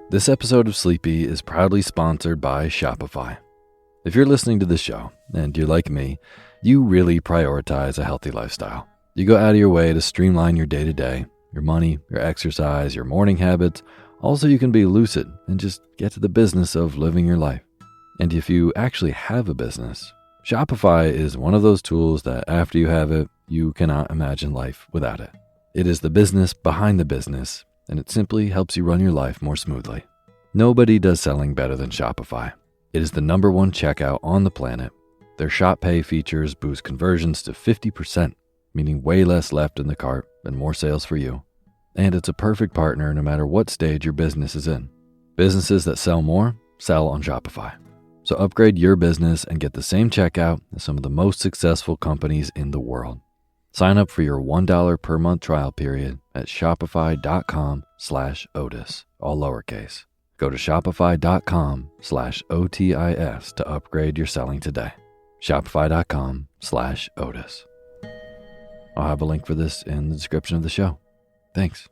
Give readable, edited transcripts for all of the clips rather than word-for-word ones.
This episode of Sleepy is proudly sponsored by Shopify. If you're listening to this show, and you're like me, you really prioritize a healthy lifestyle. You go out of your way to streamline your day-to-day, your money, your exercise, your morning habits. Also, you can be lucid and just get to the business of living your life. And if you actually have a business, Shopify is one of those tools that after you have it, you cannot imagine life without it. It is the business behind the business, and it simply helps you run your life more smoothly. Nobody does selling better than Shopify. It is the #1 checkout on the planet. Their Shop Pay features boost conversions to 50%, meaning way less left in the cart and more sales for you. And it's a perfect partner no matter what stage your business is in. Businesses that sell more, sell on Shopify. So upgrade your business and get the same checkout as some of the most successful companies in the world. Sign up for your $1 per month trial period at shopify.com/Otis, all lowercase. Go to shopify.com/OTIS to upgrade your selling today. Shopify.com/Otis. I'll have a link for this in the description of the show. Thanks.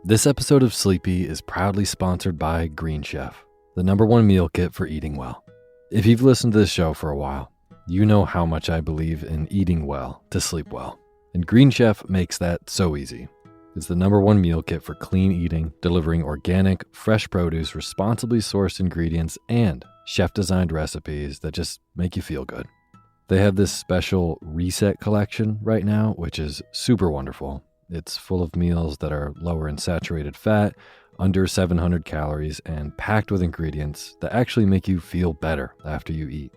This episode of Sleepy is proudly sponsored by Green Chef, the #1 meal kit for eating well. If you've listened to this show for a while, you know how much I believe in eating well to sleep well. And Green Chef makes that so easy. It's the #1 meal kit for clean eating, delivering organic, fresh produce, responsibly sourced ingredients, and chef-designed recipes that just make you feel good. They have this special Reset collection right now, which is super wonderful. It's full of meals that are lower in saturated fat, under 700 calories, and packed with ingredients that actually make you feel better after you eat.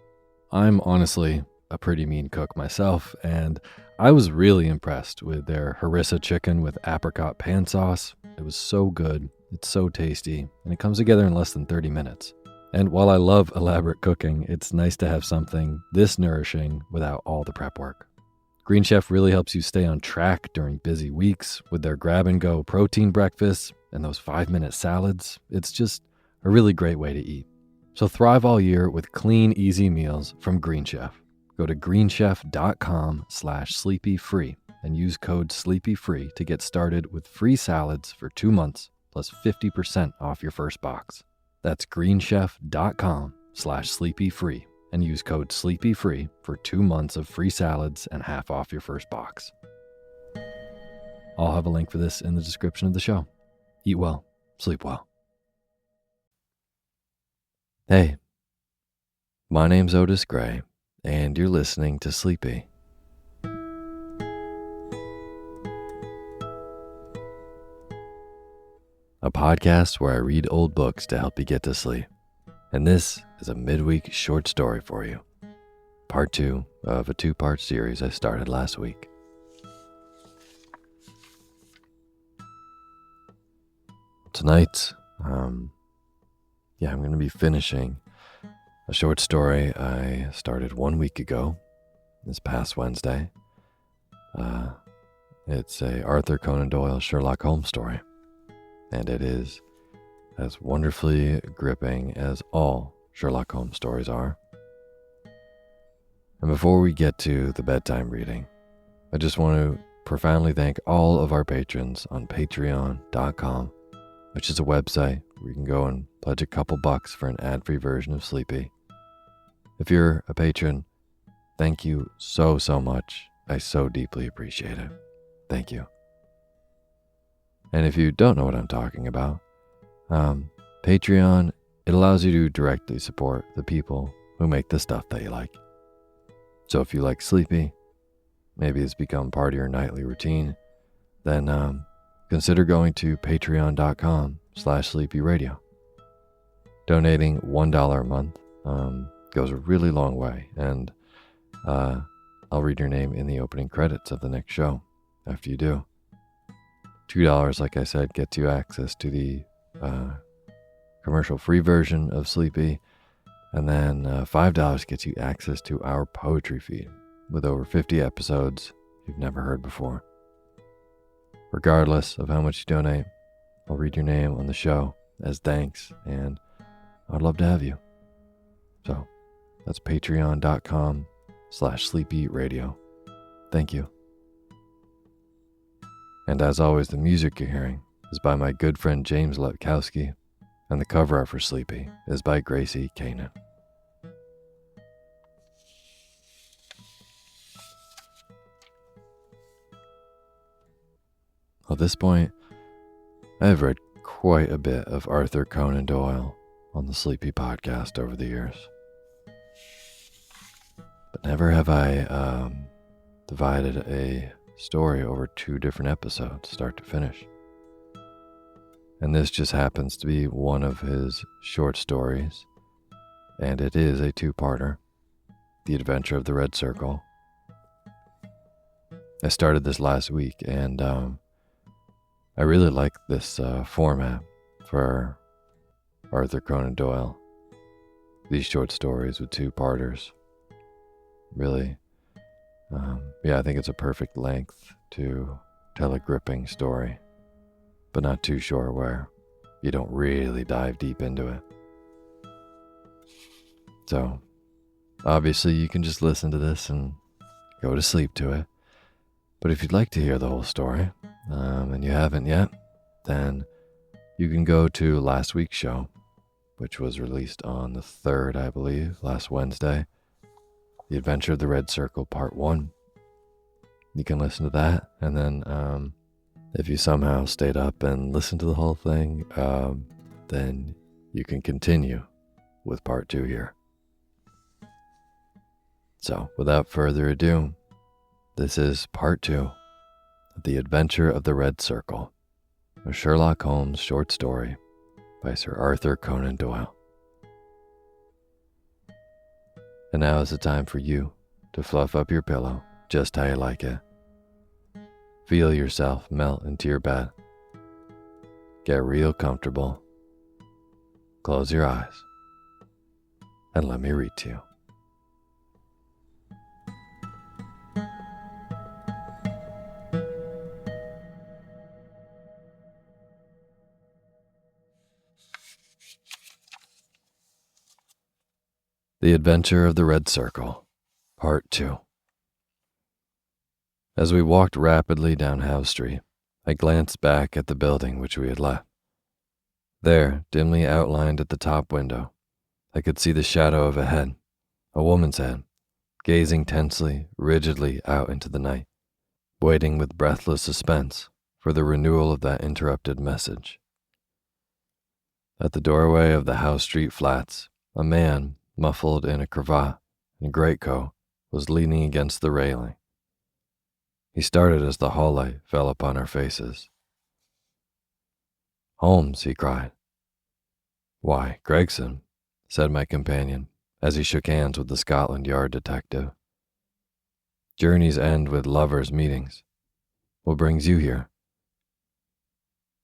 I'm honestly a pretty mean cook myself, and I was really impressed with their harissa chicken with apricot pan sauce. It was so good, it's so tasty, and it comes together in less than 30 minutes. And while I love elaborate cooking, it's nice to have something this nourishing without all the prep work. Green Chef really helps you stay on track during busy weeks with their grab-and-go protein breakfasts and those 5-minute salads. It's just a really great way to eat. So thrive all year with clean, easy meals from Green Chef. Go to greenchef.com/sleepyfree and use code SLEEPYFREE to get started with free salads for 2 months plus 50% off your first box. That's greenchef.com/sleepyfree and use code SLEEPYFREE for 2 months of free salads and half off your first box. I'll have a link for this in the description of the show. Eat well, sleep well. Hey, my name's Otis Gray, and you're listening to Sleepy. A podcast where I read old books to help you get to sleep. And this is a midweek short story for you. Part 2 of a 2-part series I started last week. Tonight, I'm going to be finishing a short story I started 1 week ago, this past Wednesday. It's a Arthur Conan Doyle Sherlock Holmes story, and it is as wonderfully gripping as all Sherlock Holmes stories are. And before we get to the bedtime reading, I just want to profoundly thank all of our patrons on patreon.com, which is a website where you can go and pledge a couple bucks for an ad-free version of Sleepy. If you're a patron, thank you so much. I so deeply appreciate it. Thank you. And if you don't know what I'm talking about, Patreon, it allows you to directly support the people who make the stuff that you like. So if you like Sleepy, maybe it's become part of your nightly routine, then consider going to patreon.com/sleepyradio. Donating $1 a month goes a really long way, and I'll read your name in the opening credits of the next show after you do. $2, like I said, gets you access to the commercial-free version of Sleepy, and then $5 gets you access to our poetry feed with over 50 episodes you've never heard before. Regardless of how much you donate, I'll read your name on the show as thanks, and I'd love to have you. So that's patreon.com/sleepyradio. Thank you. And as always, the music you're hearing is by my good friend James Letkowski, and the cover art for Sleepy is by Gracie Kanan. At this point, I have read quite a bit of Arthur Conan Doyle on the Sleepy podcast over the years. But never have I divided a story over 2 different episodes, start to finish. And this just happens to be one of his short stories, and it is a 2-parter, The Adventure of the Red Circle. I started this last week, and I really like this format for Arthur Conan Doyle. These short stories with 2-parters. Really, I think it's a perfect length to tell a gripping story, but not too short where you don't really dive deep into it. So, obviously you can just listen to this and go to sleep to it. But if you'd like to hear the whole story, and you haven't yet, then you can go to last week's show, which was released on the 3rd, I believe, last Wednesday. The Adventure of the Red Circle, Part 1. You can listen to that, and then if you somehow stayed up and listened to the whole thing, then you can continue with Part 2 here. So, without further ado, this is Part 2 of The Adventure of the Red Circle, a Sherlock Holmes short story by Sir Arthur Conan Doyle. And now is the time for you to fluff up your pillow just how you like it. Feel yourself melt into your bed. Get real comfortable. Close your eyes. And let me read to you. The Adventure of the Red Circle, Part 2. As we walked rapidly down Howe Street, I glanced back at the building which we had left. There, dimly outlined at the top window, I could see the shadow of a head, a woman's head, gazing tensely, rigidly out into the night, waiting with breathless suspense for the renewal of that interrupted message. At the doorway of the Howe Street flats, a man, muffled in a cravat and greatcoat, was leaning against the railing. He started as the hall light fell upon our faces. "Holmes," he cried. "Why, Gregson," said my companion as he shook hands with the Scotland Yard detective. "Journeys end with lovers' meetings. What brings you here?"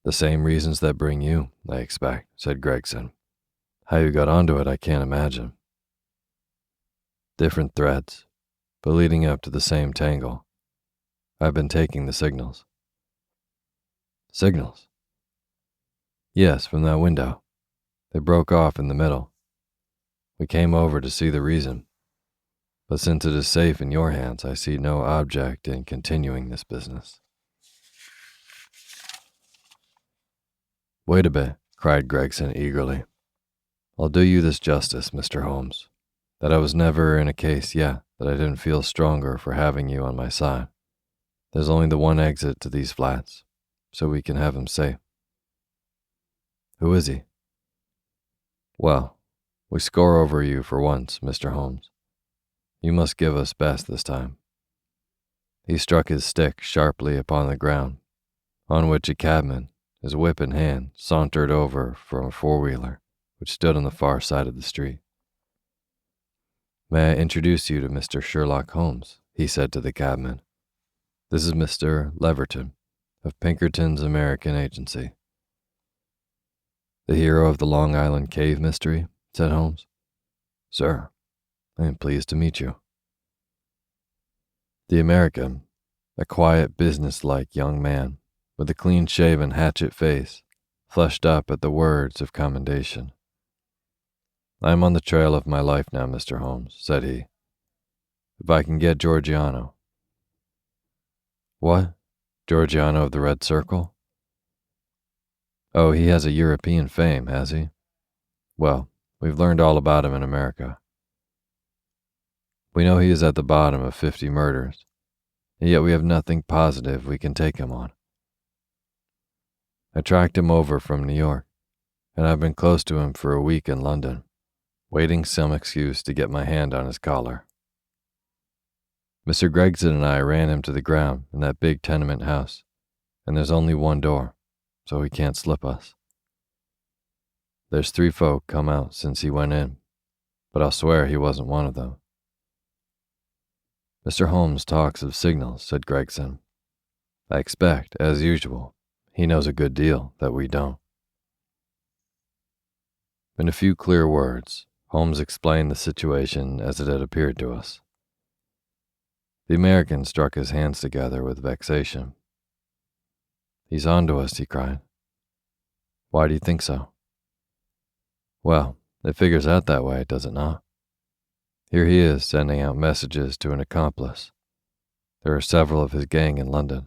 "The same reasons that bring you, I expect," said Gregson. "How you got onto it, I can't imagine." "Different threads, but leading up to the same tangle. I've been taking the signals." "Signals?" "Yes, from that window. They broke off in the middle. We came over to see the reason, but since it is safe in your hands, I see no object in continuing this business." "Wait a bit," cried Gregson eagerly. "I'll do you this justice, Mr. Holmes, that I was never in a case yet that I didn't feel stronger for having you on my side. There's only the one exit to these flats, so we can have him safe." "Who is he?" "Well, we score over you for once, Mr. Holmes. You must give us best this time." He struck his stick sharply upon the ground, on which a cabman, his whip in hand, sauntered over from a 4-wheeler which stood on the far side of the street. "May I introduce you to Mr. Sherlock Holmes?" he said to the cabman. "This is Mr. Leverton, of Pinkerton's American Agency." "The hero of the Long Island Cave mystery?" said Holmes. "Sir, I am pleased to meet you." The American, a quiet, businesslike young man with a clean-shaven, hatchet face, flushed up at the words of commendation. "I am on the trail of my life now, Mr. Holmes," said he. "If I can get Georgiano." "What? Georgiano of the Red Circle?" Oh, he has a European fame, has he? Well, we've learned all about him in America. We know he is at the bottom of 50 murders, and yet we have nothing positive we can take him on. I tracked him over from New York, and I've been close to him for a week in London, waiting some excuse to get my hand on his collar. Mr. Gregson and I ran him to the ground in that big tenement house, and there's only one door, so he can't slip us. There's 3 folk come out since he went in, but I'll swear he wasn't one of them. Mr. Holmes talks of signals, said Gregson. I expect, as usual, he knows a good deal that we don't. In a few clear words, Holmes explained the situation as it had appeared to us. The American struck his hands together with vexation. He's on to us, he cried. Why do you think so? Well, it figures out that way, does it not? Here he is sending out messages to an accomplice. There are several of his gang in London.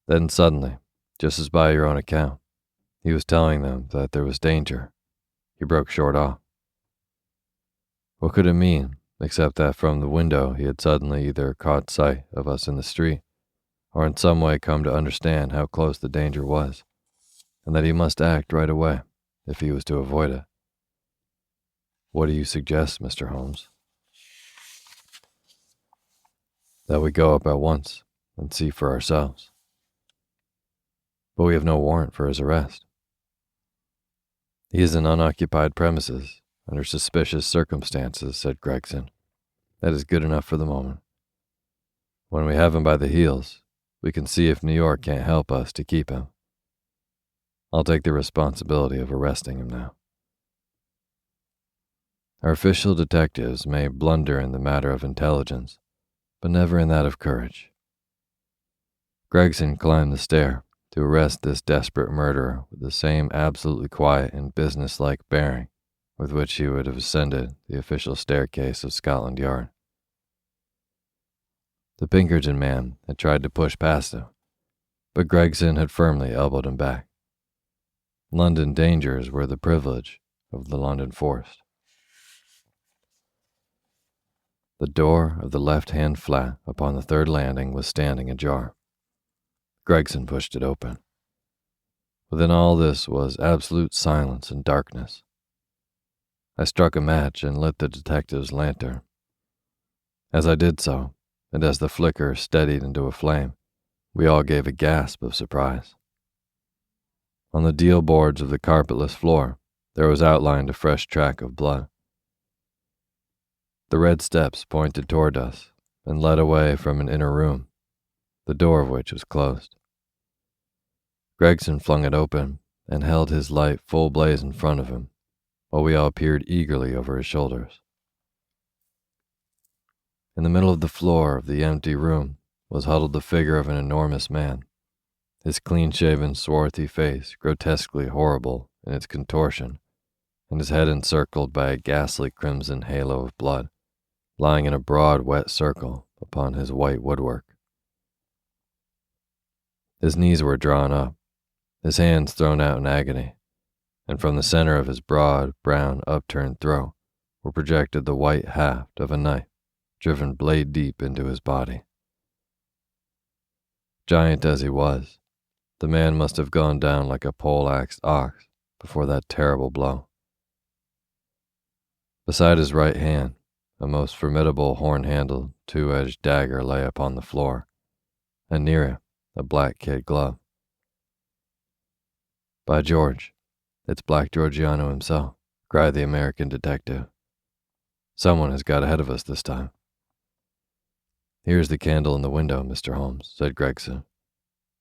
Then suddenly, just as by your own account, he was telling them that there was danger. He broke short off. What could it mean, except that from the window he had suddenly either caught sight of us in the street, or in some way come to understand how close the danger was, and that he must act right away if he was to avoid it? What do you suggest, Mr. Holmes? That we go up at once and see for ourselves. But we have no warrant for his arrest. He is in unoccupied premises, under suspicious circumstances, said Gregson. That is good enough for the moment. When we have him by the heels, we can see if New York can't help us to keep him. I'll take the responsibility of arresting him now. Our official detectives may blunder in the matter of intelligence, but never in that of courage. Gregson climbed the stair to arrest this desperate murderer with the same absolutely quiet and businesslike bearing with which he would have ascended the official staircase of Scotland Yard. The Pinkerton man had tried to push past him, but Gregson had firmly elbowed him back. London dangers were the privilege of the London force. The door of the left-hand flat upon the 3rd landing was standing ajar. Gregson pushed it open. Within all this was absolute silence and darkness. I struck a match and lit the detective's lantern. As I did so, and as the flicker steadied into a flame, we all gave a gasp of surprise. On the deal boards of the carpetless floor, there was outlined a fresh track of blood. The red steps pointed toward us and led away from an inner room, the door of which was closed. Gregson flung it open and held his light full blaze in front of him, while we all peered eagerly over his shoulders. In the middle of the floor of the empty room was huddled the figure of an enormous man, his clean-shaven, swarthy face grotesquely horrible in its contortion, and his head encircled by a ghastly crimson halo of blood, lying in a broad, wet circle upon his white woodwork. His knees were drawn up, his hands thrown out in agony, and from the center of his broad, brown, upturned throat were projected the white haft of a knife driven blade deep into his body. Giant as he was, the man must have gone down like a pole-axed ox before that terrible blow. Beside his right hand, a most formidable horn-handled, 2-edged dagger lay upon the floor, and near it, a black kid glove. By George, it's Black Georgiano himself, cried the American detective. Someone has got ahead of us this time. Here's the candle in the window, Mr. Holmes, said Gregson.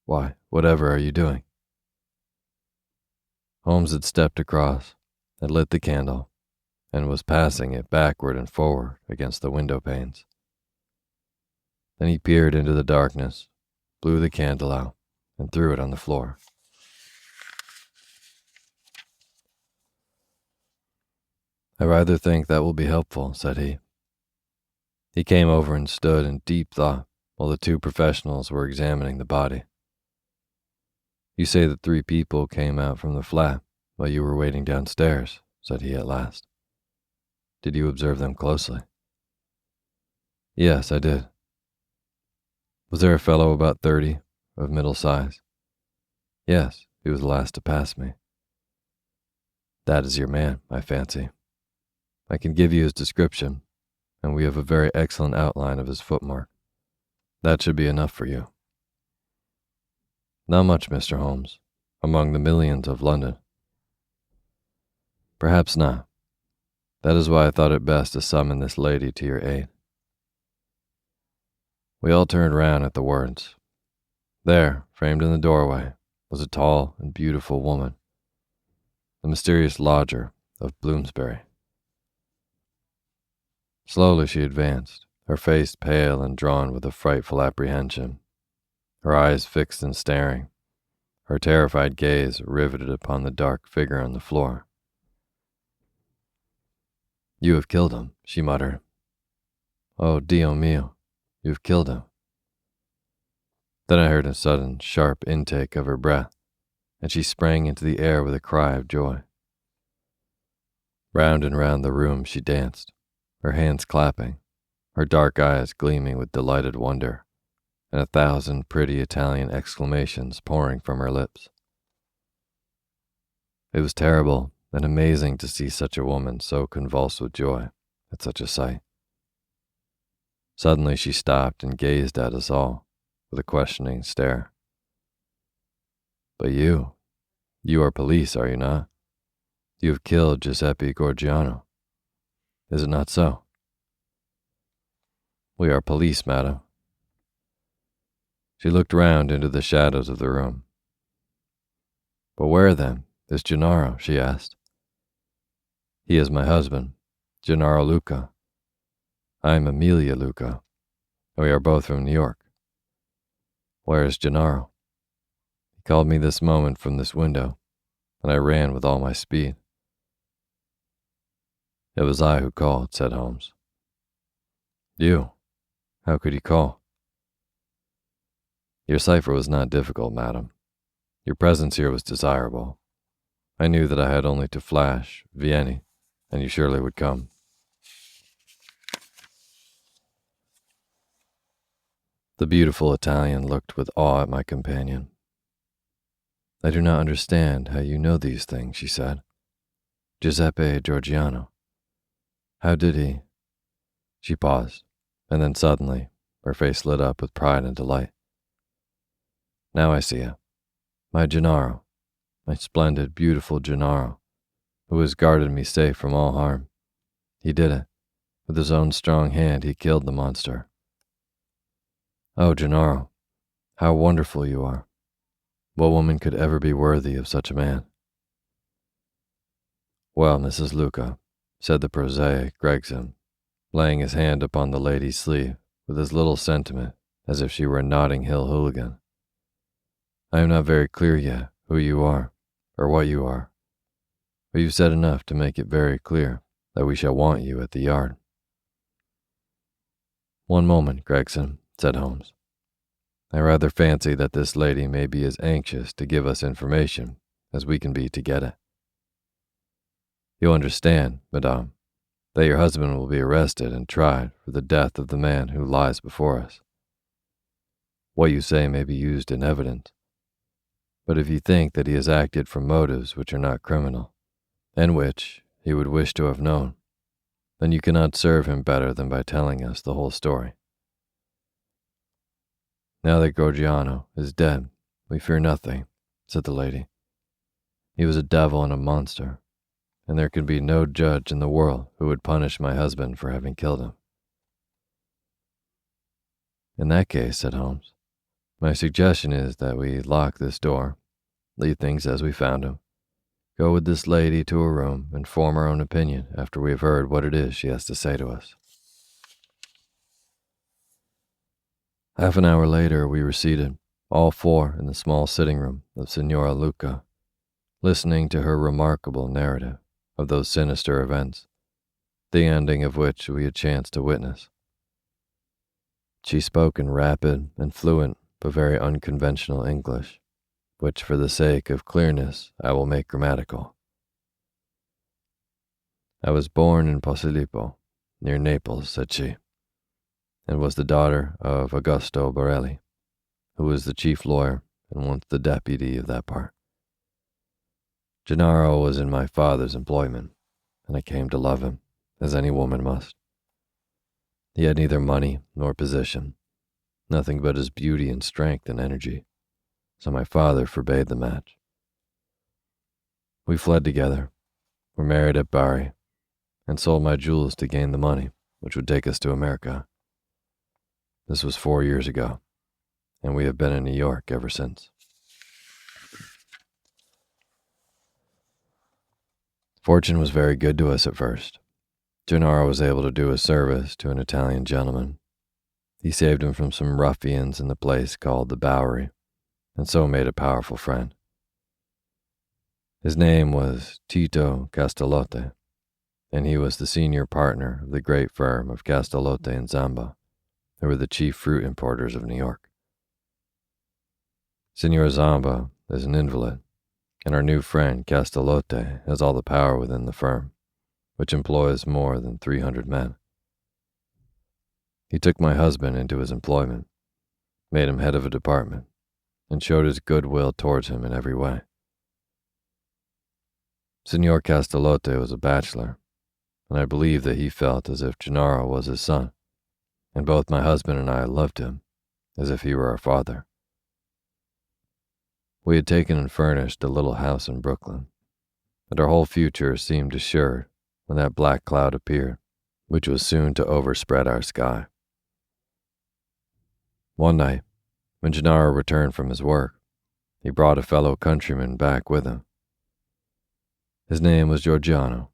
Why, whatever are you doing? Holmes had stepped across, had lit the candle, and was passing it backward and forward against the window panes. Then he peered into the darkness, blew the candle out, and threw it on the floor. I rather think that will be helpful, said he. He came over and stood in deep thought while the 2 professionals were examining the body. You say that 3 people came out from the flat while you were waiting downstairs, said he at last. Did you observe them closely? Yes, I did. Was there a fellow about 30, of middle size? Yes, he was the last to pass me. That is your man, I fancy. I can give you his description, and we have a very excellent outline of his footmark. That should be enough for you. Not much, Mr. Holmes, among the millions of London. Perhaps not. That is why I thought it best to summon this lady to your aid. We all turned round at the words. There, framed in the doorway, was a tall and beautiful woman, the mysterious lodger of Bloomsbury. Slowly she advanced, her face pale and drawn with a frightful apprehension, her eyes fixed and staring, her terrified gaze riveted upon the dark figure on the floor. You have killed him, she muttered. Oh, Dio mio, you have killed him. Then I heard a sudden, sharp intake of her breath, and she sprang into the air with a cry of joy. Round and round the room she danced, her hands clapping, her dark eyes gleaming with delighted wonder, and 1,000 pretty Italian exclamations pouring from her lips. It was terrible and amazing to see such a woman so convulsed with joy at such a sight. Suddenly she stopped and gazed at us all with a questioning stare. But you are police, are you not? You have killed Giuseppe Gorgiano. Is it not so? We are police, madam. She looked round into the shadows of the room. But where, then, is Gennaro? She asked. He is my husband, Gennaro Luca. I am Emilia Luca, and we are both from New York. Where is Gennaro? He called me this moment from this window, and I ran with all my speed. It was I who called, said Holmes. You? How could you call? Your cipher was not difficult, madam. Your presence here was desirable. I knew that I had only to flash Vieni, and you surely would come. The beautiful Italian looked with awe at my companion. I do not understand how you know these things, she said. Giuseppe Gorgiano. How did he? She paused, and then suddenly her face lit up with pride and delight. Now I see it. My Gennaro, my splendid, beautiful Gennaro, who has guarded me safe from all harm. He did it. With his own strong hand he killed the monster. Oh, Gennaro, how wonderful you are. What woman could ever be worthy of such a man? Well, Mrs. Luca, said the prosaic Gregson, laying his hand upon the lady's sleeve with as little sentiment as if she were a Notting Hill hooligan. I am not very clear yet who you are, or what you are, but you've said enough to make it very clear that we shall want you at the yard. One moment, Gregson, said Holmes. I rather fancy that this lady may be as anxious to give us information as we can be to get it. You'll understand, madame, that your husband will be arrested and tried for the death of the man who lies before us. What you say may be used in evidence, but if you think that he has acted from motives which are not criminal, and which he would wish to have known, then you cannot serve him better than by telling us the whole story. Now that Gorgiano is dead, we fear nothing, said the lady. He was a devil and a monster, and there can be no judge in the world who would punish my husband for having killed him. In that case, said Holmes, my suggestion is that we lock this door, leave things as we found them, go with this lady to a room and form our own opinion after we have heard what it is she has to say to us. Half an hour later, we were seated, all four in the small sitting room of Signora Luca, listening to her remarkable narrative of those sinister events, the ending of which we had chanced to witness. She spoke in rapid and fluent but very unconventional English, which for the sake of clearness I will make grammatical. I was born in Posillipo, near Naples, said she, and was the daughter of Augusto Borelli, who was the chief lawyer and once the deputy of that part. Gennaro was in my father's employment, and I came to love him, as any woman must. He had neither money nor position, nothing but his beauty and strength and energy, so my father forbade the match. We fled together, were married at Bari, and sold my jewels to gain the money which would take us to America. This was 4 years ago, and we have been in New York ever since. Fortune was very good to us at first. Gennaro was able to do a service to an Italian gentleman. He saved him from some ruffians in the place called the Bowery, and so made a powerful friend. His name was Tito Castellotti, and he was the senior partner of the great firm of Castellotti and Zamba, who were the chief fruit importers of New York. Signor Zamba is an invalid, and our new friend Castellotti has all the power within the firm, which employs more than 300 men. He took my husband into his employment, made him head of a department, and showed his goodwill towards him in every way. Signor Castellotti was a bachelor, and I believe that he felt as if Gennaro was his son, and both my husband and I loved him as if he were our father. We had taken and furnished a little house in Brooklyn, and our whole future seemed assured when that black cloud appeared, which was soon to overspread our sky. One night, when Gennaro returned from his work, he brought a fellow countryman back with him. His name was Giorgiano,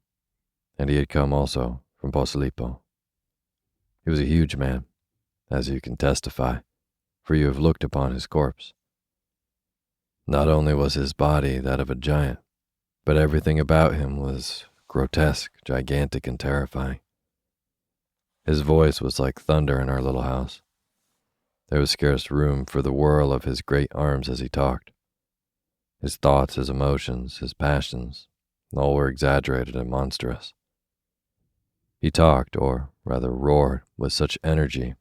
and he had come also from Posillipo. He was a huge man, as you can testify, for you have looked upon his corpse. Not only was his body that of a giant, but everything about him was grotesque, gigantic, and terrifying. His voice was like thunder in our little house. There was scarce room for the whirl of his great arms as he talked. His thoughts, his emotions, his passions, all were exaggerated and monstrous. He talked, or rather roared, with such energy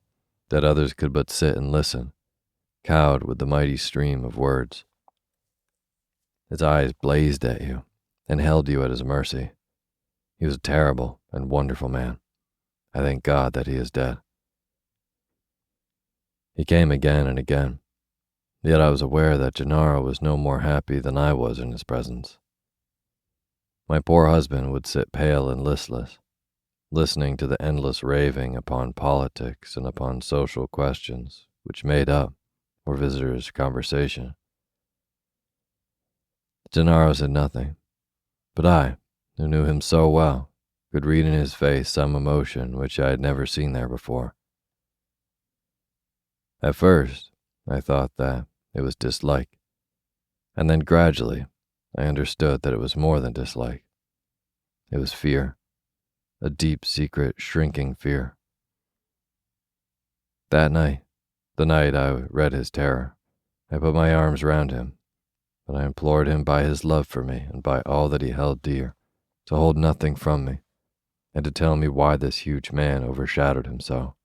that others could but sit and listen, cowed with the mighty stream of words. His eyes blazed at you and held you at his mercy. He was a terrible and wonderful man. I thank God that he is dead. He came again and again, yet I was aware that Gennaro was no more happy than I was in his presence. My poor husband would sit pale and listless, listening to the endless raving upon politics and upon social questions which made up for visitors' conversation. Gennaro said nothing, but I, who knew him so well, could read in his face some emotion which I had never seen there before. At first, I thought that it was dislike, and then gradually I understood that it was more than dislike. It was fear, a deep, secret, shrinking fear. That night, the night I read his terror, I put my arms round him, and I implored him by his love for me and by all that he held dear, to hold nothing from me, and to tell me why this huge man overshadowed him so.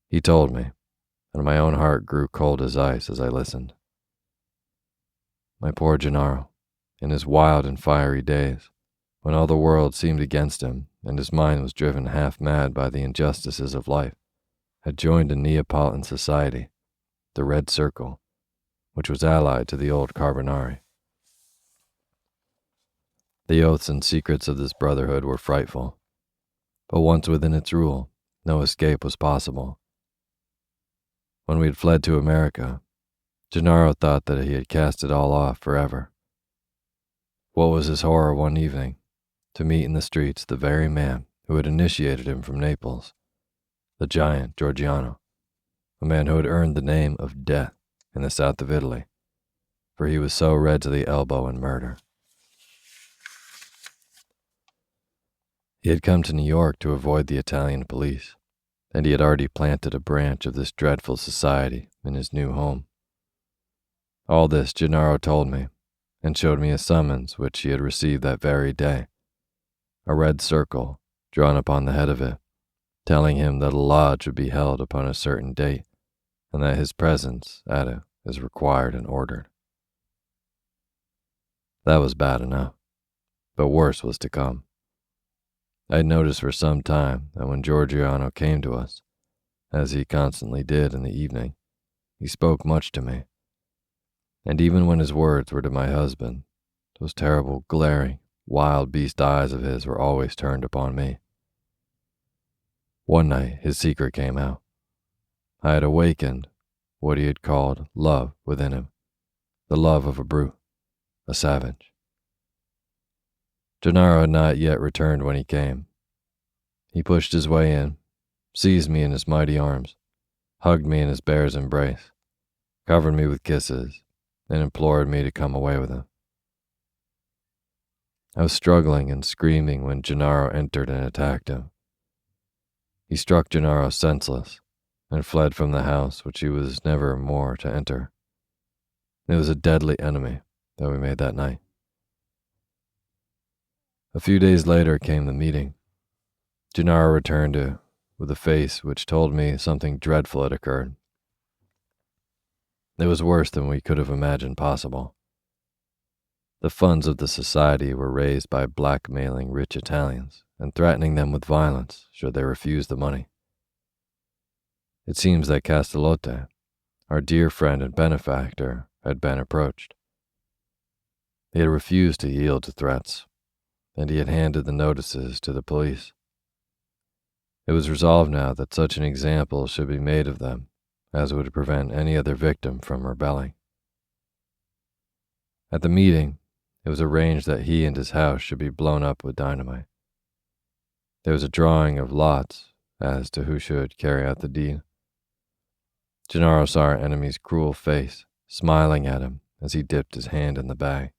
He told me, and my own heart grew cold as ice as I listened. My poor Gennaro, in his wild and fiery days, when all the world seemed against him and his mind was driven half mad by the injustices of life, had joined a Neapolitan society, the Red Circle, which was allied to the old Carbonari. The oaths and secrets of this brotherhood were frightful, but once within its rule, no escape was possible. When we had fled to America, Gennaro thought that he had cast it all off forever. What was his horror one evening, to meet in the streets the very man who had initiated him from Naples, the giant Giorgiano, a man who had earned the name of Death in the south of Italy, for he was so red to the elbow in murder. He had come to New York to avoid the Italian police, and he had already planted a branch of this dreadful society in his new home. All this Gennaro told me, and showed me a summons which he had received that very day, a red circle drawn upon the head of it, telling him that a lodge would be held upon a certain date, and that his presence at it is required and ordered. That was bad enough, but worse was to come. I had noticed for some time that when Giorgiano came to us, as he constantly did in the evening, he spoke much to me. And even when his words were to my husband, those terrible, glaring, wild beast eyes of his were always turned upon me. One night his secret came out. I had awakened what he had called love within him, the love of a brute, a savage. Gennaro had not yet returned when he came. He pushed his way in, seized me in his mighty arms, hugged me in his bear's embrace, covered me with kisses, and implored me to come away with him. I was struggling and screaming when Gennaro entered and attacked him. He struck Gennaro senseless and fled from the house which he was never more to enter. It was a deadly enemy that we made that night. A few days later came the meeting. Gennaro returned with a face which told me something dreadful had occurred. It was worse than we could have imagined possible. The funds of the society were raised by blackmailing rich Italians and threatening them with violence should they refuse the money. It seems that Castellote, our dear friend and benefactor, had been approached. He had refused to yield to threats, and he had handed the notices to the police. It was resolved now that such an example should be made of them as would prevent any other victim from rebelling. At the meeting, it was arranged that he and his house should be blown up with dynamite. There was a drawing of lots as to who should carry out the deed. Gennaro saw our enemy's cruel face, smiling at him as he dipped his hand in the bag.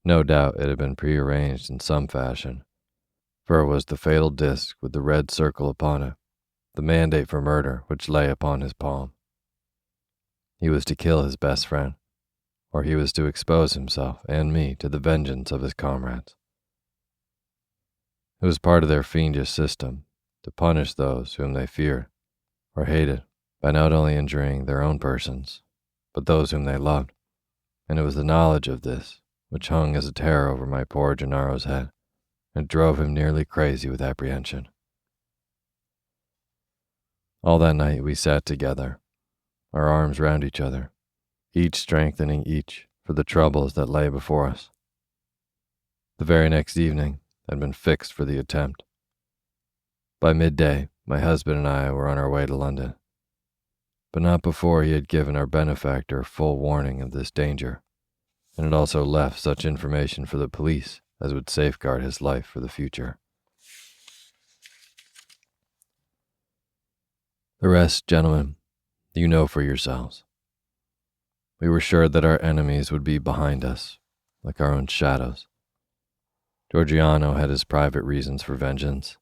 No doubt it had been prearranged in some fashion, for it was the fatal disc with the red circle upon it, the mandate for murder which lay upon his palm. He was to kill his best friend, or he was to expose himself and me to the vengeance of his comrades. It was part of their fiendish system to punish those whom they feared or hated by not only injuring their own persons, but those whom they loved, and it was the knowledge of this which hung as a terror over my poor Gennaro's head and drove him nearly crazy with apprehension. All that night we sat together, our arms round each other, each strengthening each for the troubles that lay before us. The very next evening had been fixed for the attempt. By midday, my husband and I were on our way to London, but not before he had given our benefactor full warning of this danger, and had also left such information for the police as would safeguard his life for the future. The rest, gentlemen, you know for yourselves. We were sure that our enemies would be behind us, like our own shadows. Giorgiano had his private reasons for vengeance,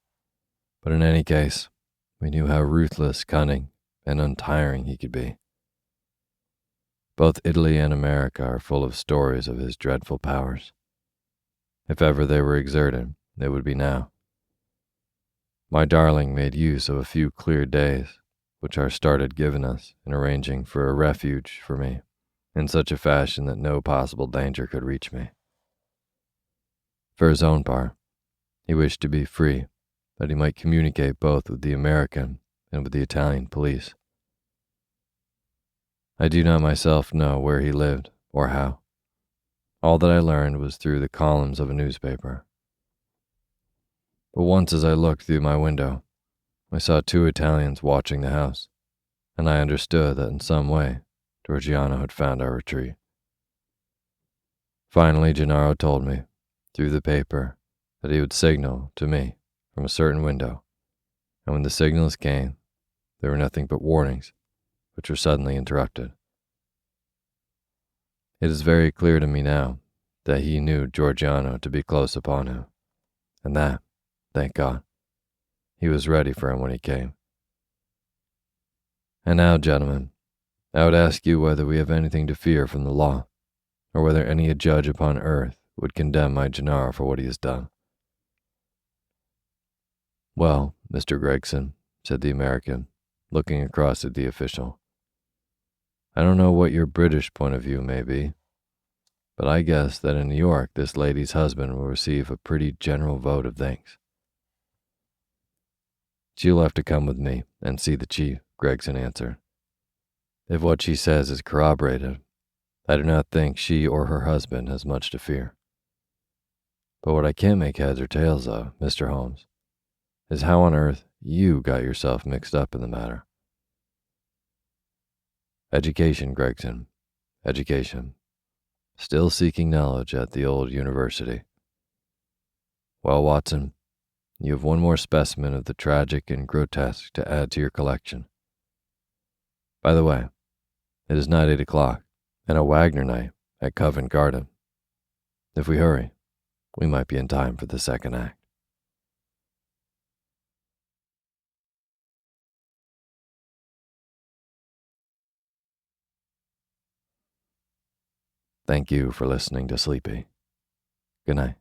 but in any case, we knew how ruthless, cunning, and untiring he could be. Both Italy and America are full of stories of his dreadful powers. If ever they were exerted, it would be now. My darling made use of a few clear days which our start had given us in arranging for a refuge for me in such a fashion that no possible danger could reach me. For his own part, he wished to be free, that he might communicate both with the American and with the Italian police. I do not myself know where he lived or how. All that I learned was through the columns of a newspaper. But once as I looked through my window, I saw 2 Italians watching the house, and I understood that in some way Giorgiano had found our retreat. Finally, Gennaro told me, through the paper, that he would signal to me from a certain window, and when the signals came, there were nothing but warnings, which were suddenly interrupted. It is very clear to me now that he knew Giorgiano to be close upon him, and that, thank God, he was ready for him when he came. And now, gentlemen, I would ask you whether we have anything to fear from the law, or whether any judge upon earth would condemn my Gennaro for what he has done. Well, Mr. Gregson, said the American, looking across at the official, I don't know what your British point of view may be, but I guess that in New York this lady's husband will receive a pretty general vote of thanks. She'll have to come with me and see the chief, Gregson answered. If what she says is corroborated, I do not think she or her husband has much to fear. But what I can't make heads or tails of, Mr. Holmes, is how on earth you got yourself mixed up in the matter. Education, Gregson, education. Still seeking knowledge at the old university. Well, Watson, you have one more specimen of the tragic and grotesque to add to your collection. By the way, it is not 8 o'clock, and a Wagner night at Covent Garden. If we hurry, we might be in time for the second act. Thank you for listening to Sleepy. Good night.